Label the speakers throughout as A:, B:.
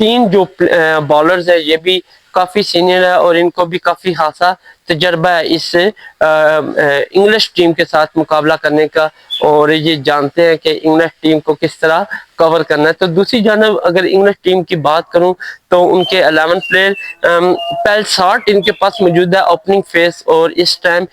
A: تین جو بالرز ہیں یہ بھی کافی سینئر ہے اور ان کو بھی کافی خاصا تجربہ ہے اس انگلش ٹیم کے ساتھ مقابلہ کرنے کا، اور یہ جانتے ہیں کہ انگلش ٹیم کو کس طرح کور کرنا ہے۔ تو دوسری جانب اگر انگلش ٹیم کی بات کروں تو ان کے 11 پلیئر پہل 60 ان کے پاس موجود ہے اوپننگ فیس، اور اس ٹائم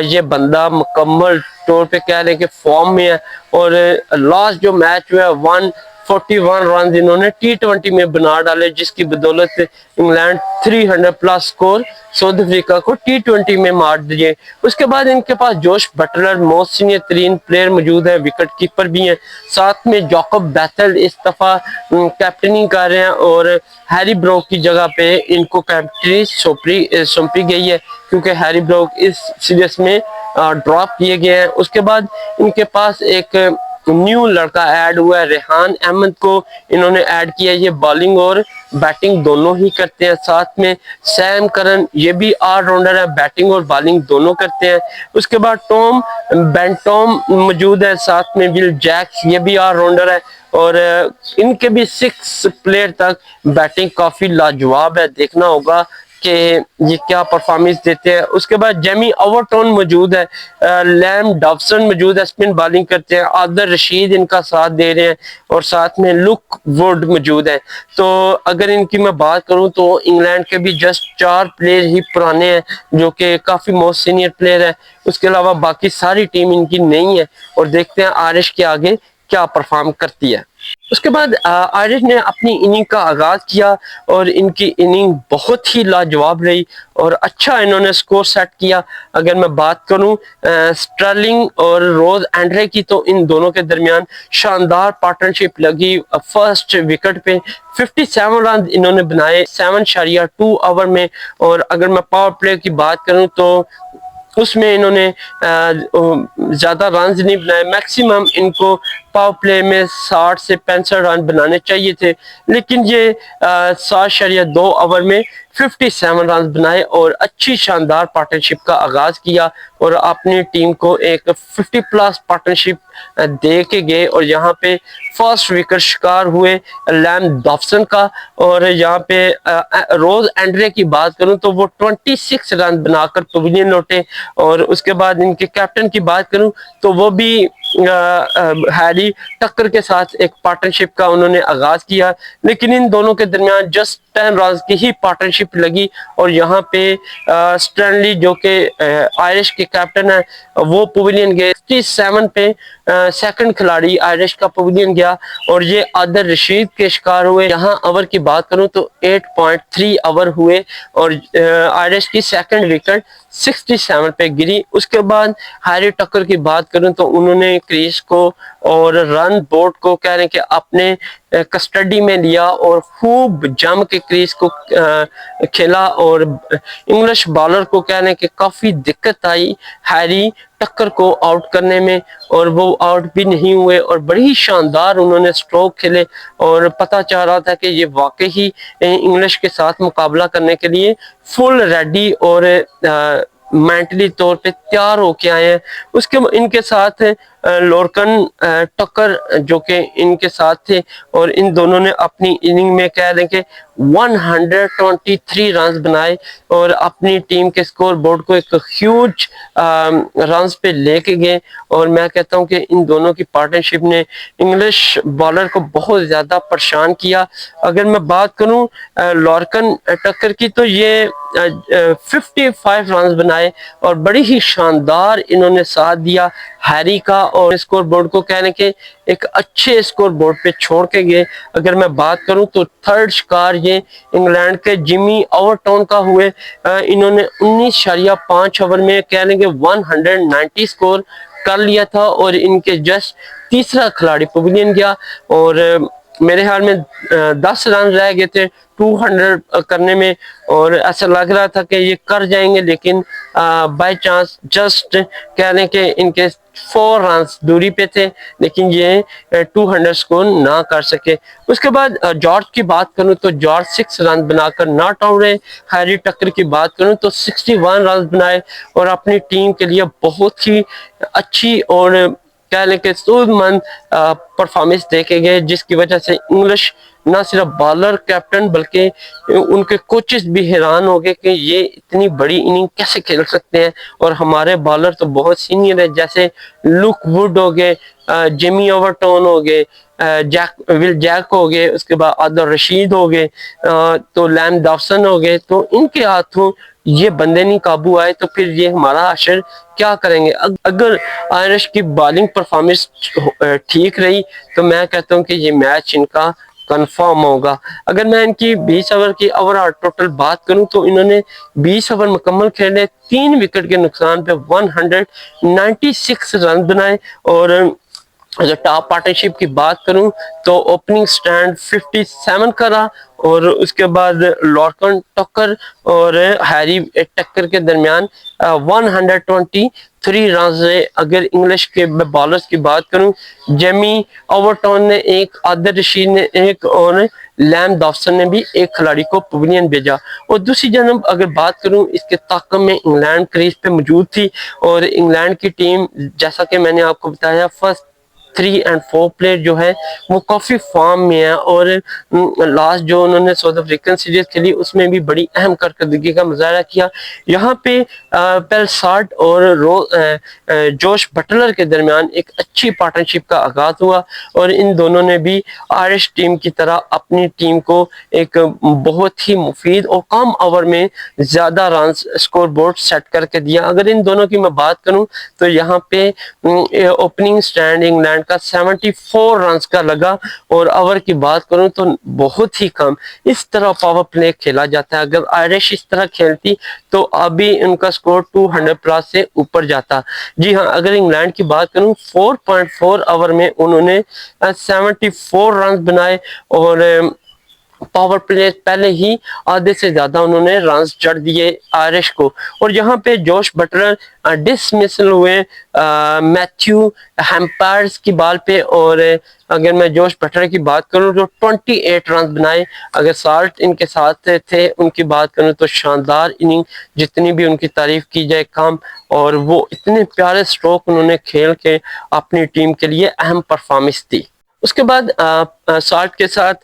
A: یہ بندہ مکمل طور پہ کہہ رہے ہیں کہ فارم میں ہے، اور لاسٹ جو میچ ہوا ہے 141 رنز انہوں نے T20 میں بنا ڈالے، جس کی بدولت England 300 plus score South Africa کو T20 میں مار دیے۔ اس کے بعد ان کے پاس جوش بٹلر موسٹ سینئر ترین پلیئر موجود ہے، وکٹ کیپر بھی ہیں، ساتھ میں جاکب بیتھل اس دفعہ کیپٹنی کر رہے ہیں، اور ہیری بروک کی جگہ پہ ان کو کیپٹنی سونپی گئی ہے کیونکہ ہیری بروک اس سیریز میں ڈراپ کیے گئے ہیں۔ اس کے بعد ان کے پاس ایک نیو لڑکا ایڈ ہوا ہے، ریحان احمد کو انہوں نے ایڈ کیا ہے، یہ بالنگ اور بیٹنگ دونوں ہی کرتے ہیں، ساتھ میں سیم کرن یہ بھی آل راؤنڈر ہے، بیٹنگ اور بالنگ دونوں کرتے ہیں۔ اس کے بعد ٹام بینٹوم موجود ہے، ساتھ میں ول جیکس یہ بھی آل راؤنڈر ہے، اور ان کے بھی 6 پلیئر تک بیٹنگ کافی لاجواب ہے، دیکھنا ہوگا کہ یہ کیا پرفارمنس دیتے ہیں۔ اس کے بعد جیمی اوورٹون موجود ہے، لیم ڈاوسن موجود ہے، اسپن بالنگ کرتے ہیں، عادل رشید ان کا ساتھ دے رہے ہیں، اور ساتھ میں لک ووڈ موجود ہے۔ تو اگر ان کی میں بات کروں تو انگلینڈ کے بھی جسٹ 4 پلیئر ہی پرانے ہیں جو کہ کافی موسٹ سینئر پلیئر ہیں، اس کے علاوہ باقی ساری ٹیم ان کی نہیں ہے، اور دیکھتے ہیں آئرش کے آگے کیا پرفارم کرتی ہے۔ اس کے بعد آئرش نے اپنی اننگ کا آغاز کیا، اور ان کی اننگ بہت ہی لاجواب رہی اور اچھا انہوں نے سکور سیٹ کیا۔ اگر میں بات کروں سٹرلنگ اور روز اینڈرے کی تو ان دونوں کے درمیان شاندار پارٹنرشپ لگی، فرسٹ وکٹ پہ 57 رن انہوں نے بنائے 7.2 اوور میں، اور اگر میں پاور پلے کی بات کروں تو اس میں انہوں نے زیادہ رنز نہیں بنائے، میکسیمم ان کو پاور پلے میں 60 سے 65 رن بنانے چاہیے تھے، لیکن یہ 7.2 اوور میں 57 رنز بنائے اور اچھی شاندار پارٹنرشپ کا آغاز کیا، اور اپنی ٹیم کو ایک 50 پلس پارٹنرشپ دے کے گئے، اور یہاں پہ فرسٹ وکٹ شکار ہوئے لیم ڈاوسن کا، اور یہاں پہ روز اینڈرے کی بات کروں تو وہ 26 رن بنا کر پویلین لوٹے، اور اس کے بعد ان کے کیپٹن کی بات کروں تو وہ بھی ہیری ٹکر کے ساتھ ایک پارٹنرشپ کا انہوں نے آغاز کیا، لیکن ان دونوں کے درمیان جسٹ 10 رنز کی ہی پارٹنرشپ لگی، اور یہاں پہ سٹرنلی جو کہ آئرش کے کیپٹن ہیں وہ پویلین گئے 67 پہ، سیکنڈ کھلاڑی آئرش کا پویلین گیا، اور یہ عادل رشید کے شکار ہوئے۔ یہاں اوور کی بات کروں تو 8.3 اوور ہوئے، اور آئرش کی سیکنڈ وکٹ 67 پہ گری۔ اس کے بعد ہیری ٹکر کی بات کروں تو انہوں نے کریز کو اور رن بورڈ کو کہہ رہے ہیں کہ اپنے کسٹڈی میں لیا اور خوب جم کے کریز کو کھیلا، اور انگلش بالر کو کہہ رہے ہیں کہ کافی دقت آئی ہیری ٹکر کو آؤٹ کرنے میں، اور وہ آؤٹ بھی نہیں ہوئے، اور بڑی شاندار انہوں نے سٹروک کھیلے، اور پتہ چل رہا تھا کہ یہ واقعی انگلش کے ساتھ مقابلہ کرنے کے لیے فل ریڈی اور مینٹلی طور پہ تیار ہو کے آئے ہیں۔ اس کے ان کے ساتھ لورکن ٹکر جو کہ ان کے ساتھ تھے، اور ان دونوں نے اپنی اننگ میں کہہ دیں کہ 123 رنز بنائے، اور اپنی ٹیم کے سکور بورڈ کو ایک ہیوج رنز پہ لے کے گئے، اور میں کہتا ہوں کہ ان دونوں کی پارٹنرشپ نے انگلش بالر کو بہت زیادہ پریشان کیا۔ اگر میں بات کروں لورکن ٹکر کی تو یہ 55 رنز بنائے، اور بڑی ہی شاندار انہوں نے ساتھ دیا ہیری کا، اور اسکور بورڈ کو کہنے کے ایک اچھے اسکور بورڈ پہ چھوڑ کے گئے۔ اگر میں بات کروں تو تھرڈ شکار یہ انگلینڈ کے جیمی اوورٹون کا ہوئے، انہوں نے 19.5 اوور میں کہنے کے 190 اسکور کر لیا تھا، اور ان کے جسٹ تیسرا کھلاڑی پویلین گیا، اور میرے خیال میں 10 رن رہ گئے تھے 200 کرنے میں، اور ایسا لگ رہا تھا کہ یہ کر جائیں گے، لیکن بائی چانس جسٹ کہنے کہ ان کے 4 رنز دوری پہ تھے، لیکن یہ 200 سکور نہ کر سکے۔ اس کے بعد جارج کی بات کروں تو جارج 6 رن بنا کر ناٹ آؤٹ رہے۔ ہیری ٹکر کی بات کروں تو 61 رنز بنائے، اور اپنی ٹیم کے لیے بہت ہی اچھی اور کہہ لیں کہ سود مند پرفارمنس دیکھے گئے، جس کی وجہ سے انگلش نہ صرف بالر کیپٹن بلکہ ان کے کوچز بھی حیران ہو گئے کہ یہ اتنی بڑی اننگ کیسے کھیل سکتے ہیں، اور ہمارے بالر تو بہت سینئر ہے، جیسے لوک ووڈ ہو گئے، جیمی اوورٹون ہو گئے، ول جیک ہو گئے، اس کے بعد عادل رشید ہو گئے، تو لیم ڈاوسن ہو گئے، تو ان کے ہاتھوں یہ بندے نہیں قابو آئے تو پھر یہ ہمارا حشر کیا کریں گے؟ اگر آئرش کی بالنگ پرفارمنس ٹھیک رہی تو میں کہتا ہوں کہ یہ میچ ان کا کنفرم ہوگا۔ اگر میں ان کی 20 اوور کی اوور آل ٹوٹل بات کروں تو انہوں نے 20 اوور مکمل کھیلے، 3 وکٹ کے نقصان پہ 196 رن بنائے، اور اگر ٹاپ پارٹنرشپ کی بات کروں تو اوپننگ سٹینڈ 57 کرا، اور اس کے بعد لارکن ٹکر اور ہیری ٹکر کے درمیان 123 رنز رہے۔ اگر انگلش کے بالرز کی بات کروں، جیمی اوورٹون نے ایک، عادل رشید نے ایک، اور لیم ڈاوسن نے بھی ایک کھلاڑی کو پویلین بھیجا۔ اور دوسری جانب اگر بات کروں، اس کے طاقم میں انگلینڈ کریز پہ موجود تھی، اور انگلینڈ کی ٹیم جیسا کہ میں نے آپ کو بتایا فرسٹ 3 اور 4 پلیئر جو ہے وہ کافی فارم میں ہیں، اور لاسٹ جو انہوں نے ساؤتھ افریقن سیریز کھیلی اس میں بھی بڑی اہم کارکردگی کا مظاہرہ کیا۔ یہاں پہ پیلسارٹ اور جوش بٹلر کے درمیان ایک اچھی پارٹنرشپ کا آغاز ہوا، اور ان دونوں نے بھی آئرش ٹیم کی طرح اپنی ٹیم کو ایک بہت ہی مفید اور کم اوور میں زیادہ رنز اسکور بورڈ سیٹ کر کے دیا۔ اگر ان دونوں کی میں بات کروں تو یہاں پہ اوپننگ سٹینڈ انگلینڈ کا 74 رنز کا لگا، اور اوور کی بات کروں تو بہت ہی کم۔ اس طرح پاور پلے کھیلا جاتا ہے، اگر آئرش اس طرح کھیلتی تو ابھی ان کا سکور 200 پلس سے اوپر جاتا۔ جی ہاں، اگر انگلینڈ کی بات کروں 4.4 اوور میں انہوں نے 74 رنز بنائے، اور پاور پلے پہلے ہی آدھے سے زیادہ انہوں نے رنز چڑھ دیے آئرش کو۔ اور یہاں پہ جوش بٹلر ڈسمسل ہوئے میتھیو ہیمپائرز کی بال پہ، اور اگر میں جوش بٹلر کی بات کروں تو 28 رنز بنائے۔ اگر سالٹ ان کے ساتھ تھے، ان کی بات کروں تو شاندار اننگ، جتنی بھی ان کی تعریف کی جائے کم، اور وہ اتنے پیارے سٹروک انہوں نے کھیل کے اپنی ٹیم کے لیے اہم پرفارمنس دی۔ اس کے بعد سالٹ کے ساتھ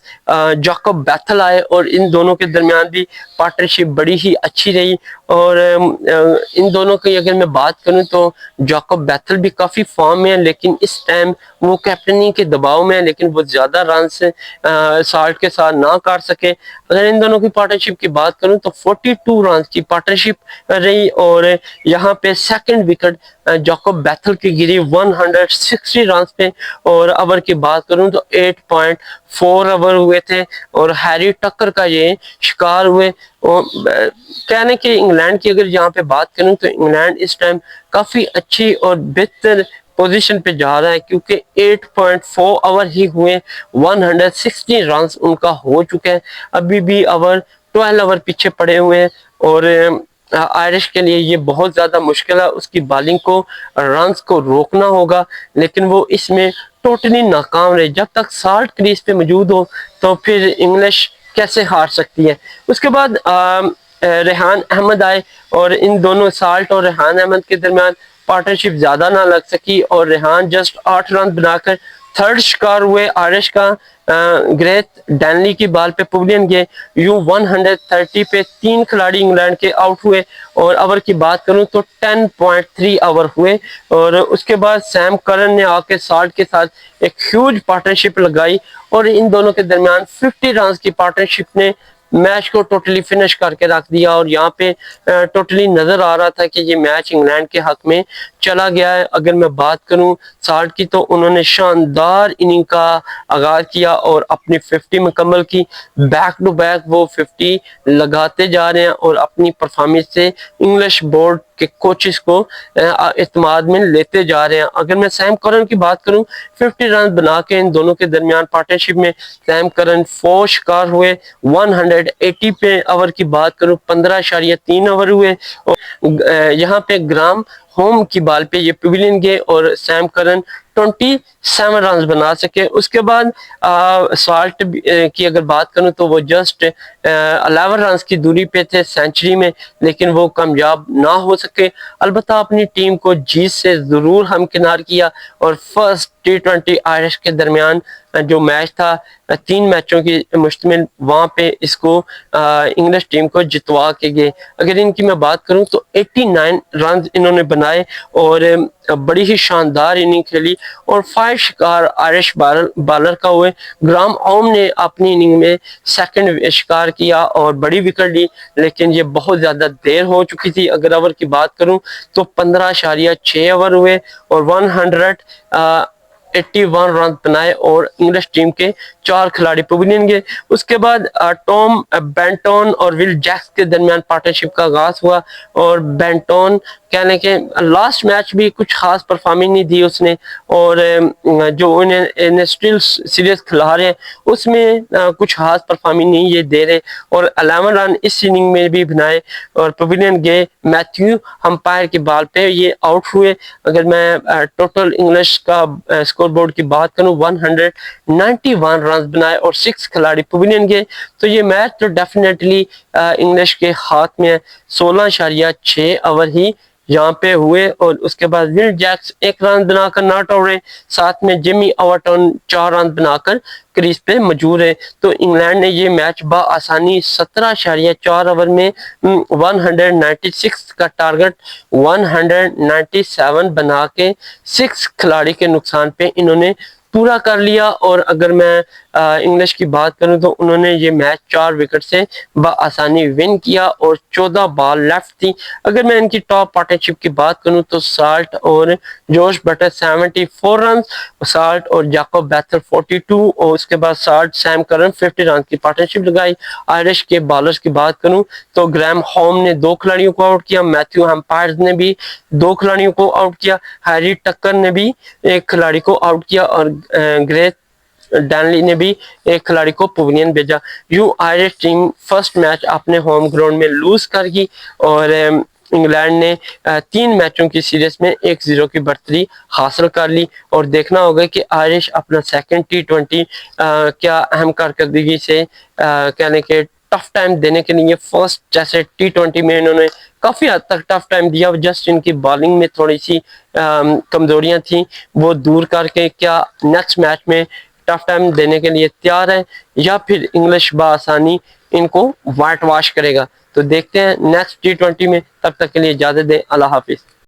A: جاکب بیتھل آئے، اور ان دونوں کے درمیان بھی پارٹنرشپ بڑی ہی اچھی رہی، اور ان دونوں کی اگر میں بات کروں تو جاکب بیتھل بھی کافی فارم میں ہے، لیکن اس ٹائم وہ کیپٹنی کے دباؤ میں ہے، لیکن وہ زیادہ رنز سالٹ کے ساتھ نہ کر سکے۔ اگر ان دونوں کی پارٹنرشپ کی بات کروں تو 42 رنز کی پارٹنرشپ رہی، اور یہاں پہ سیکنڈ وکٹ جاکب بیتھل کی گری 160 رنز پہ، اور اوور کی بات کروں تو 8.4 اوور ہوئے تھے، اور ہیری ٹکر کا یہ شکار ہوئے۔ کہنے کہ انگلینڈ کی اگر یہاں پہ بات کروں تو انگلینڈ اس ٹائم کافی اچھی اور بہتر پوزیشن پہ جا رہا ہے، کیونکہ 8.4 اوور ہی ہوئے، 160 رنز ان کا ہو چکے ہیں، ابھی بھی 12 اوور پیچھے پڑے ہوئے ہیں، اور آئرش کے لیے یہ بہت زیادہ مشکل ہے، اس کی بالنگ کو رنز کو روکنا ہوگا، لیکن وہ اس میں ٹوٹلی ناکام رہے۔ جب تک سالٹ کریز پہ موجود ہو تو پھر انگلش کیسے ہار سکتی ہے؟ اس کے بعد ریحان احمد آئے، اور ان دونوں سالٹ اور ریحان احمد کے درمیان پارٹنرشپ زیادہ نہ لگ سکی، اور ریحان جسٹ 8 رن بنا کر تھرڈ شکار ہوئے آئرش کا گریت ڈینلی کی بال پہ پویلین گئے۔ یوں 130 پہ 3 کھلاڑی انگلینڈ کے آؤٹ ہوئے، اور اوور کی بات کروں تو 10.3 اوور ہوئے، اور اس کے بعد سیم کرن نے آ کے سالٹ کے ساتھ ایک ہیوج پارٹنرشپ لگائی، اور ان دونوں کے درمیان 50 رنز کی پارٹنرشپ نے میچ کو ٹوٹلی فنش کر کے رکھ دیا، اور یہاں پہ ٹوٹلی نظر آ رہا تھا کہ یہ میچ انگلینڈ کے حق میں چلا گیا ہے۔ اگر میں بات کروں سالٹ کی تو انہوں نے شاندار اننگ کا آغاز کیا اور اپنی 50 مکمل کی، بیک ٹو بیک وہ 50 لگاتے جا رہے ہیں، اور اپنی پرفارمنس سے انگلش بورڈ کے کوچز کو اعتماد میں لیتے جا رہے ہیں۔ اگر میں سیم کرن کی بات کروں 50 رن بنا کے ان دونوں کے درمیان پارٹنرشپ میں سیم کرن 4 شکار ہوئے، 180 پہ اوور کی بات کروں 15.3 اوور ہوئے، اور یہاں پہ گرام ہوم کی بال پہ یہ پیویلین گئے اور سیم کرن 27 رنز بنا سکے. اس کے بعد سالٹ کی اگر بات کروں تو وہ جسٹ 11 رنز کی دوری پہ تھے سینچری میں, لیکن وہ کامیاب نہ ہو سکے. البتہ اپنی ٹیم کو جیت سے ضرور ہمکنار کیا, اور فرسٹ T20 آئرش کے درمیان جو میچ تھا 3 میچوں کی مشتمل, وہاں پہ اس کو انگلش ٹیم کو جتوا کے گئے. اگر ان کی میں بات کروں تو 89 رنز انہوں نے بنائے اور بڑی ہی شاندار اننگ کھیلی, اور 5 شکار آئرش بالر کا ہوئے. گرام اوم نے اپنی اننگ میں سیکنڈ شکار کیا اور بڑی وکٹ لی, لیکن یہ بہت زیادہ دیر ہو چکی تھی. اگر اوور کی بات کروں تو 15.6 اوور ہوئے اور 181 رن بنائے, اور انگلش ٹیم کے 4 کھلاڑی پویلین گئے. اس کے بعد ٹام بینٹون اور ول جیکس کے درمیان پارٹنرشپ کا آغاز ہوا, اور بینٹون کہنے کے لاسٹ میچ بھی کچھ خاص پرفارمنگ نہیں دی اس نے, اور جو انہیں اسٹل سیریز کھلا رہے ہیں اس میں کچھ خاص پرفارمنگ نہیں یہ دے رہے, اور 11 رن اس اننگ میں بھی بنائے اور پویلین گئے. میتھیو ہمپائر کی بال پہ یہ آؤٹ ہوئے. اگر میں ٹوٹل انگلش کا اسکور بورڈ کی بات کروں 191 رنز بنائے اور 6 کھلاڑی پویلین گئے, تو یہ میچ تو ڈیفینیٹلی انگلش کے ہاتھ میں 16.6 اوور ہی یہاں پہ ہوئے. اور اس کے بعد ول جیکس 1 رن بنا کر ناٹ آؤٹ رہے, ساتھ میں جیمی اوورٹون 4 رن بنا کر کریز پہ موجود ہے. تو انگلینڈ نے یہ میچ بآسانی 17.4 اوور میں 196 کا ٹارگٹ 197 بنا کے 6 کھلاڑی کے نقصان پہ انہوں نے پورا کر لیا. اور اگر میں انگلش کی بات کروں تو انہوں نے یہ میچ 4 وکٹ سے بآسانی ون کیا, اور 14 بال لیفٹ تھی. اگر میں ان کی ٹاپ پارٹنرشپ کی بات کروں تو سالٹ اور جوش بٹر 74 رنز, سالٹ اور جاکوب بیتھل 42, اور اس کے بعد سالٹ سیم کرن 50 رنز کی پارٹنرشپ لگائی. آئرش کے بالرز کی بات کروں تو گرام ہوم نے 2 کھلاڑیوں کو آؤٹ کیا, میتھیو ہمپائرز نے بھی 2 کھلاڑیوں کو آؤٹ کیا, ہیری ٹکر نے بھی 1 کھلاڑی کو آؤٹ کیا, اور گریس ڈینلی نے بھی 1 کھلاڑی کو پویلین بھیجا. یوں آئرش ٹیم فرسٹ میچ اپنے ہوم گراؤنڈ میں لوز کر گئی, اور انگلینڈ نے 3 میچوں کی سیریز میں 1-0 کی برتری حاصل کر لی. اور دیکھنا ہوگا کہ آئرش اپنا سیکنڈ T20 کیا اہم کارکردگی سے کہنے کے ٹف ٹائم دینے کے لیے, فرسٹ جیسے T20 میں انہوں نے کافی حد تک ٹف ٹائم دیا, جسٹ ان کی بالنگ میں تھوڑی سی کمزوریاں تھیں, وہ دور کر کے کیا نیکسٹ میچ میں ٹف ٹائم دینے کے لیے تیار ہے, یا پھر انگلش بآسانی ان کو وائٹ واش کرے گا. تو دیکھتے ہیں نیکسٹ T20 میں. تب تک کے لیے اجازت دیں. اللہ حافظ.